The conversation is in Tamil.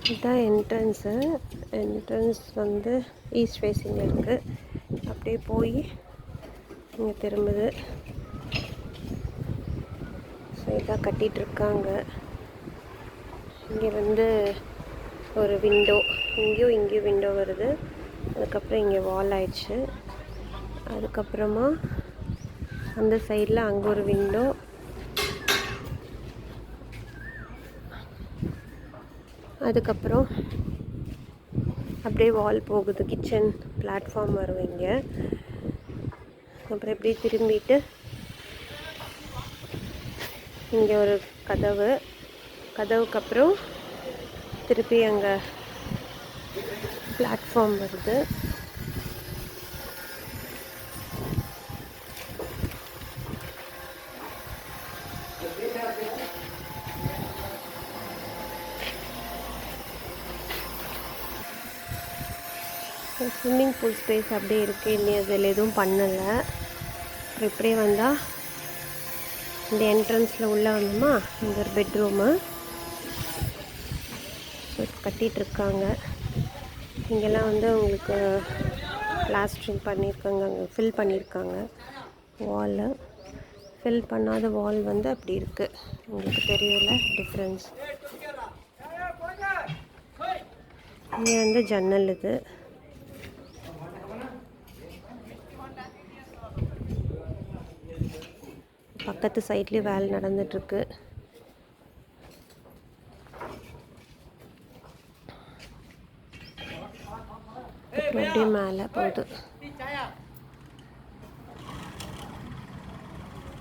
இதுதான் என்ட்ரன்ஸ் வந்து ஈஸ்ட் ஃபேஸிங்கில் இருக்குது. அப்படியே போய் இங்கே திரும்புது. ஸோ இதான் கட்டிகிட்ருக்காங்க. இங்கே வந்து ஒரு விண்டோ, இங்கேயும் விண்டோ வருது. அதுக்கப்புறம் இங்கே வால் ஆயிடுச்சு. அதுக்கப்புறமா அந்த சைடில் அங்கே ஒரு விண்டோ. அதுக்கப்புறம் அப்படியே வால் போகுது. கிச்சன் பிளாட்ஃபார்ம் வரும் இங்கே. அப்புறம் இப்படி திரும்பிட்டு இங்கே ஒரு கதவுக்கு அப்புறம் திருப்பி அங்கே பிளாட்ஃபார்ம் வருது. ஸ்விம்மிங் பூல் ஸ்பேஸ் அப்படியே இருக்குது. இன்னும் அதில் எதுவும் பண்ணலை. இப்படியே வந்தால் இந்த என்ட்ரன்ஸில் உள்ளே வந்தோமா, இங்கே ஒரு பெட்ரூமு கட்டிகிட்ருக்காங்க. இங்கெல்லாம் வந்து உங்களுக்கு பிளாஸ்டரிங் பண்ணியிருக்காங்க, அங்கே ஃபில் பண்ணியிருக்காங்க. வாலு ஃபில் பண்ணாத வால் வந்து அப்படி இருக்குது. உங்களுக்கு தெரியல டிஃப்ரென்ஸ். இங்கே வந்து ஜன்னல். இது பக்கத்து சைட்லேயும் வேலை நடந்துகிட்ருக்கு. அப்புறம் அப்படியே மேலே போகுது.